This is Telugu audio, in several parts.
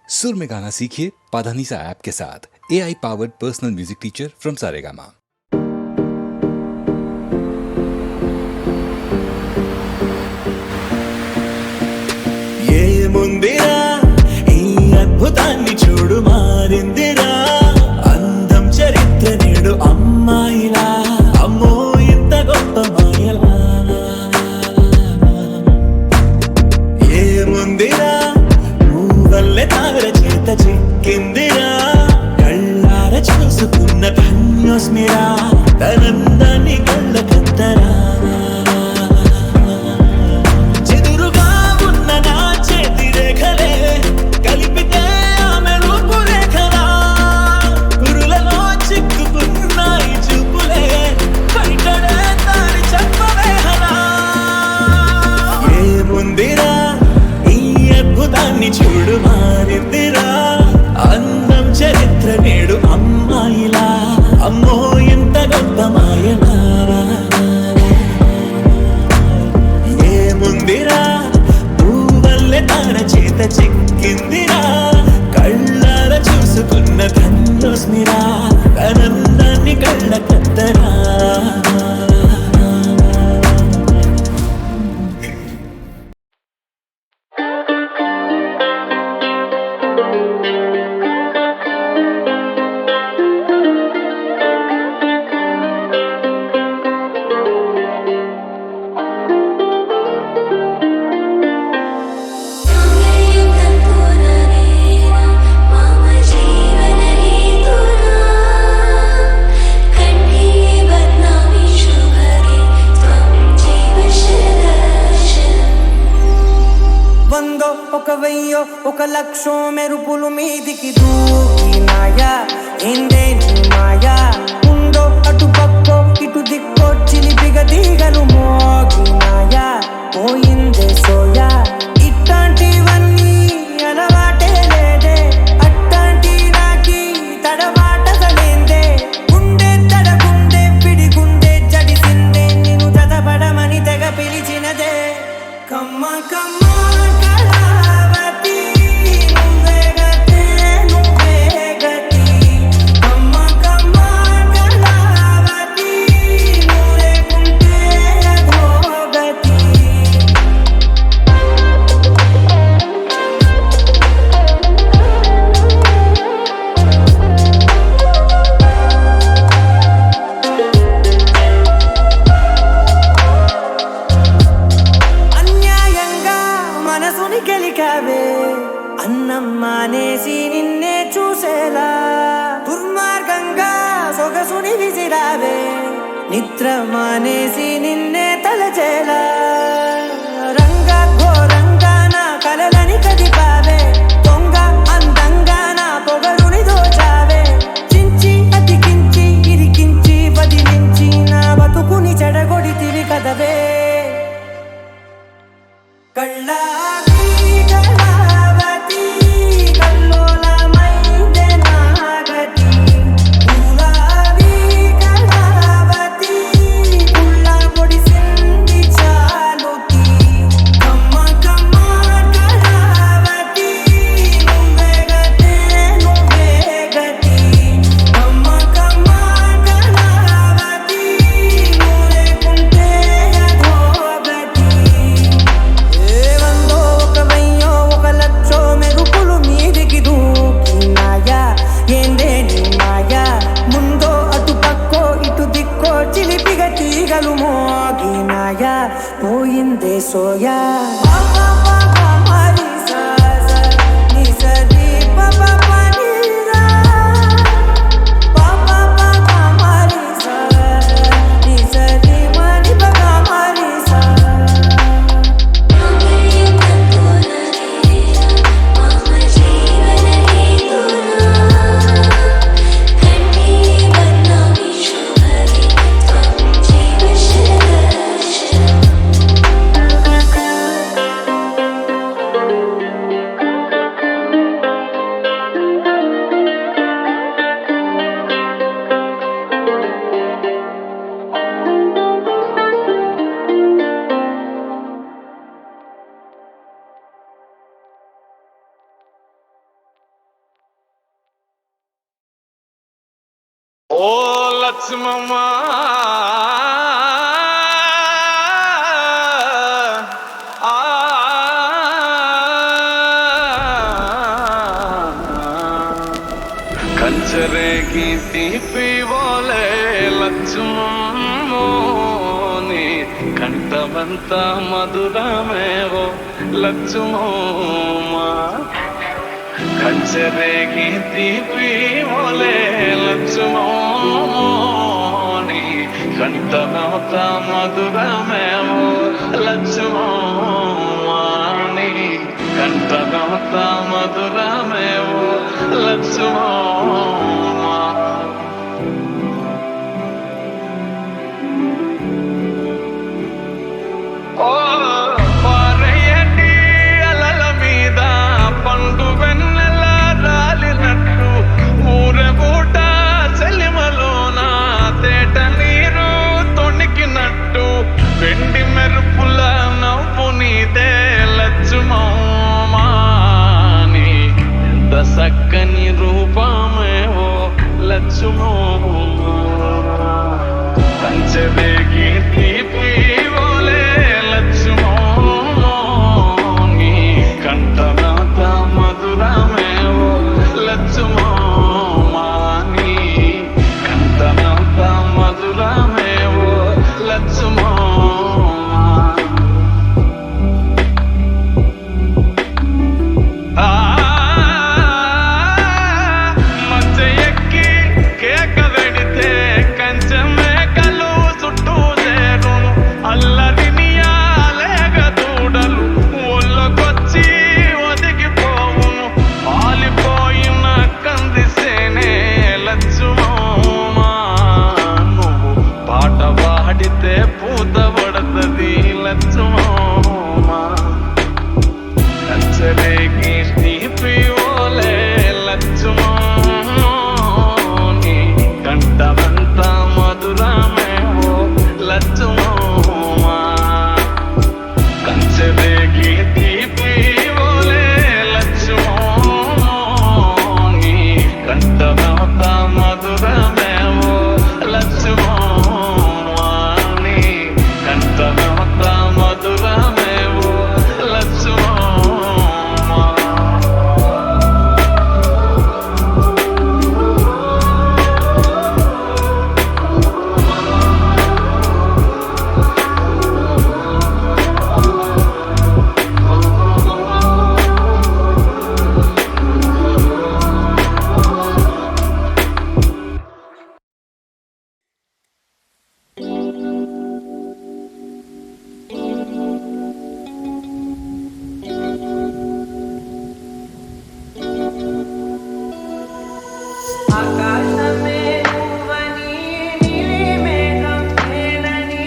सुर में गाना सीखिए पाधानीसा ऐप के साथ। AI powered personal music teacher from Saregama. ఏముందిరా ఈ అద్భుతాన్ని చూడు మారిందిరా అందం చరిత్ర నేడు అమ్మాయిలా అమ్మో ఇంత గొప్ప మాయలా ఏముందిరా నువ్వల్లే తాగర చేత చిక్కిందిరా కళ్ళార చూసుకున్న ధన్యోస్మిరా తనందాన్ని కళ్ళ కత్తరా చూడు మారిందిరా అందం చరిత్ర నేడు అమ్మాయిలా అమ్మో ఎంత గొప్ప మాయలా ఏముందిరా నువ్వల్లే తార చేత చిక్కిందిరా కళ్ళార చూసుకున్న ధన్యోస్మిరా ఆనందాన్ని కళ్ళ కత్తరా ఒక వెయ్యో ఒక లక్షో మెరుపులు మీదికి దూకినాయా ఏందే నీ మాయా ఉందో అటు పక్కో ఇటు దిక్కో చిలిపిగ తీగలు మోగినాయా పోయిందే సోయా ఇట్లాంటివన్నీ అలవాటే లేదే అట్లాంటి నాకి తడబాటసలేందే గుండె తడగుండె పిడిగుండె జడిసిందే నిన్ను జతపడమని తెగ పిలిచినదే కమ్మ కమ్మ అన్నం మానేసి నిన్నే చూసేలా దుర్మార్గంగా సొగసుని విసిరావే నిద్ర మానేసి నిన్నే తలచేలా రంగా ఘోరంగా నా కలలని కదిపావే దొంగ అందంగా నా పొగరుని దోచావే చించి అతికించి ఇరికించి బదిలించి నా బతుకుని చెడగొడితివి కదవే కళ్ళ లక్ష్మమ్మా కంచరేగి తీపి బోలే లక్ష్మమ్మోని కంఠమంత మధురమేవో లక్ష్మమ్మా కంచరేగి తీపి బోలే లక్ష్మమ్మోని కంఠమంత మధురమేవో లక్ష్మమ్మని కంఠమంత మధురమేవో లక్ష్మమ్మా ఓ పారయ్యని అలల మీద పండు వెన్నెల రాలినట్టు ఊరబూట చెలిమలోన తేట నీరు తొణికినట్టు వెండి మెరుపుల నవ్వు నీదే లక్ష్మమ్మా ఎంత చక్కని రూపమేవో లక్ష్మమ్మా కంచెవేగి తీపి బోలే లక్ష్మమ్మోని కంఠనాథ మధురమేవో లక్ష్మమ్మని కంఠనాథ మధురమేవో లక్ష్మమ్మా పూతబడతది లక్ష్మమ్మా కంచరేగి తీపి బోలే లక్ష్మమ్మోని కంఠమంత మధురమేవో లక్ష్మమ్మా కంచరేగి తీపి బోలే లక్ష్మమ్మోని కంఠమంత మధురమేవో లక్ష్మమ్మా మధురమేవో లక్ష్మమ్మా ఆకాశమే నువ్వని నీలి మేఘం నేనని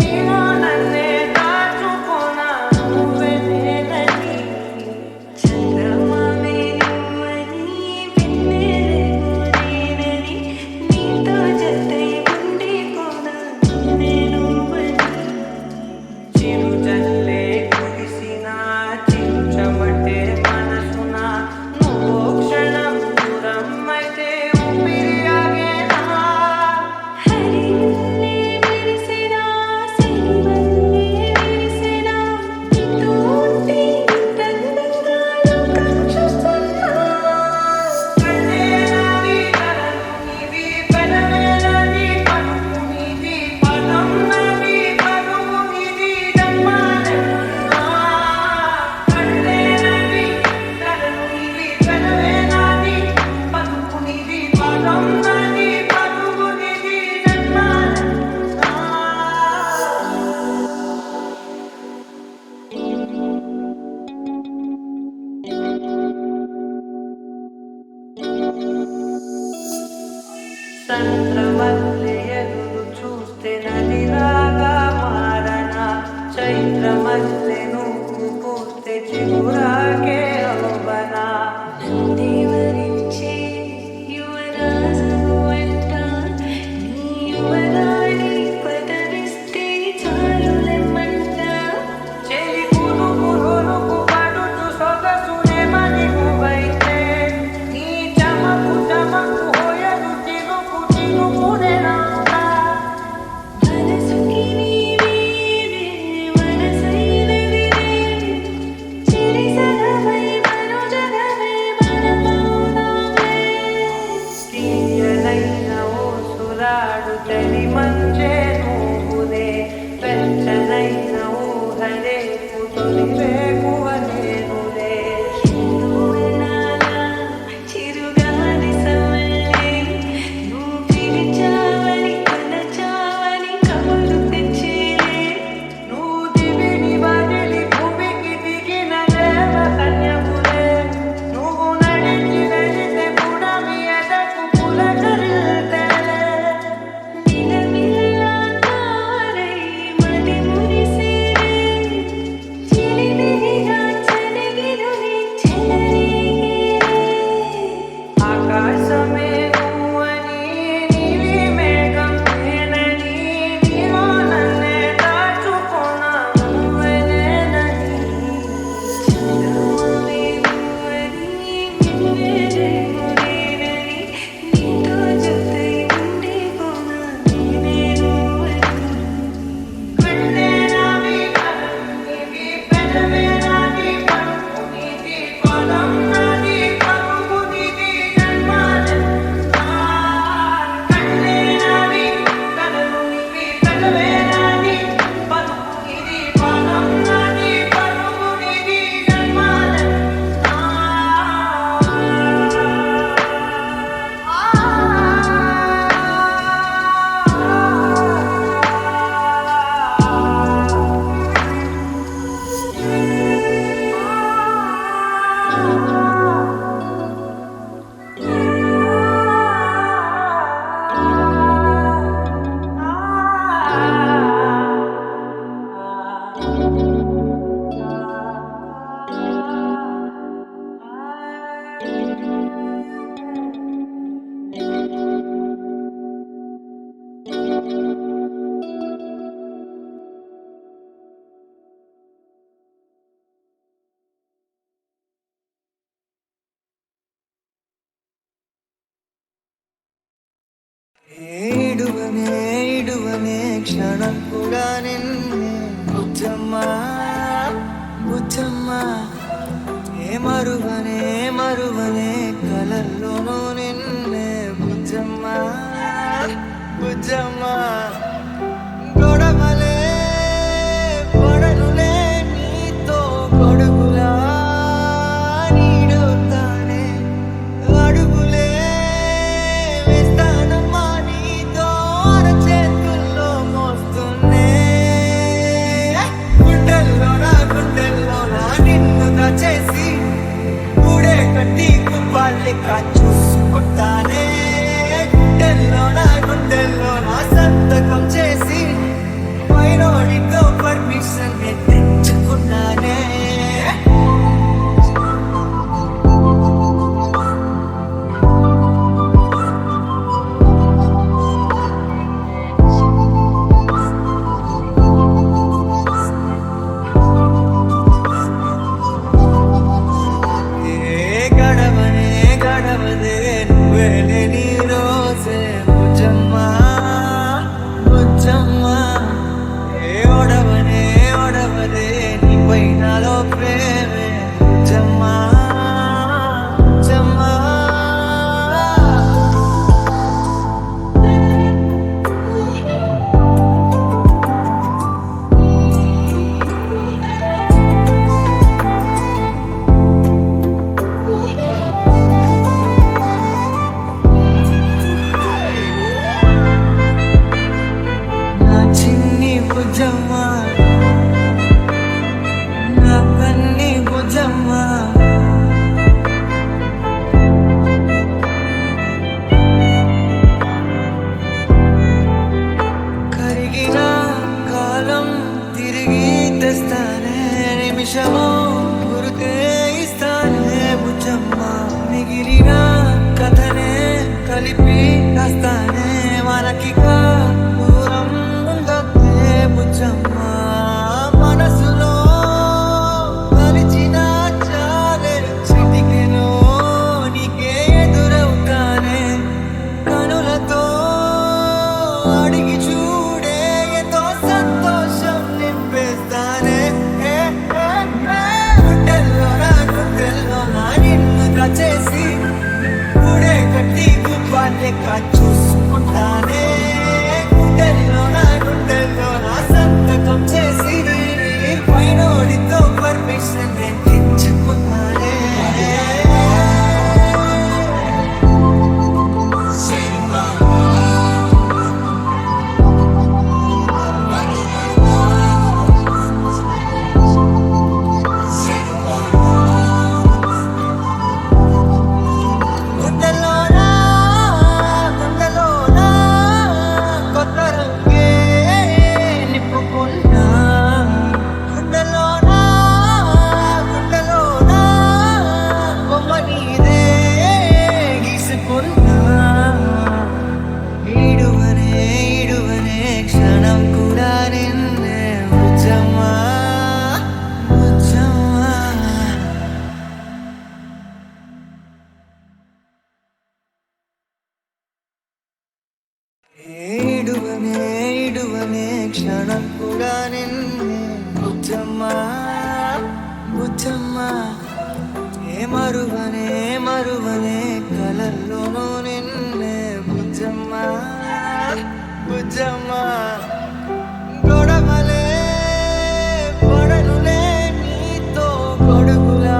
నీలో నన్నే దాచుకోనా నువ్వే నేనని చంద్రమామే నువ్వని వెన్నెలెమో నేనని నీతో జతై ఉండిపోనా నువ్వని చిరుజల్లే కురిసిన చిరుచమటే మనసున నువ్వో క్షణం దూరం అయితే సంద్రమల్లె ఎదురు చూస్తే నదిలాగా మారనా చైత్రమల్లె నువ్వు పూస్తే చిగురాకే అవ్వనా దేవరించే యువరాజు వెంట నీ యువరాణి పదవిస్తే చాలులెమ్మంట చెలి పురుగు పడుచు సొగసునే మరిగువైతే నీ చమకు చమకు హోయలు చిరుకు చిరుకు ఇడువనే క్షణం కూడా నిన్నే బుద్ధమ్మా బుద్ధమ్మా ఏ మరువనే కలల్లోనూ నిన్నే బుద్ధమ్మా బుద్ధమ్మా గొడవలే పడనులే నీతో గొడుగులా నీడవుతానే అడుగులే వేస్తానమ్మా నీతో అరచేతుల్లో మోస్తున్నే గుండెల్లోనా నిన్ను దాచేసి కూడే కట్టి కుప్పాలెక్క చూసుకుంటానే గుండెల్లోనా సంతకం చేసి పైనోడితో పర్మిషన్ తెచ్చుకున్నానే గడవదే నువ్వే లేని రోజే బుజ్జమ్మా బుజ్జమ్మా ఏ ఒడవదే నీపై నాలో ప్రేమే బుజ్జమ్మా బుజ్జమ్మా నా చిన్ని బుజ్జమ్మా నా కన్ని బుజ్జమ్మా కరిగిన కాలం తిరిగి తెస్తానే నిమిషము గుర్తే ఇస్తానే బుజ్జమ్మా మిగిలిన కథనే కలిపి రాస్తానే మనకిగా దూరం ఉండొద్దే బుజ్జమ్మా మనసులో కలిచిన చాలే చిటికెలో నీకే ఎదురవుతానే కనులతో అడిగి చూడే ఎంతో సంతోషం నింపేస్తానే గుండెల్లోనా నిన్ను దాచేసి కూడే కట్టి కుప్పాలెక్క చూసుకుంటానే గుండెల్లోనా సంతకం చేసి పైనోడితో పర్మిషన్ తెచ్చుకున్నానే గుండెల్లోనా కొత్త రంగే నింపుకున్నా గుండెల్లోనా బొమ్మ నీదే గీసుకున్నా ఇడువనే క్షణం కూడా నిన్నే బుజ్జమ్మా బుజ్జమ్మా ఇడువనే క్షణం కూడా నిన్నే బుజ్జమ్మా బుజ్జమ్మా ఏ మరువనే కలల్లోనూ నిన్నే బుజ్జమ్మా బుజ్జమ్మా గొడవలే పడనులే నీతో గొడుగులా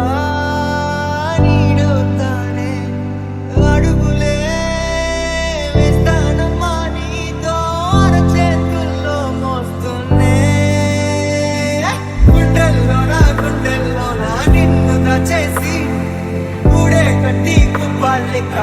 నీడవుతానే అడుగులే వేస్తానమ్మా నీతో అరచేతుల్లో మోస్తున్నే గుండెల్లోనా నిన్ను దాచేసి కూడే కట్టి కుప్పాలెక్క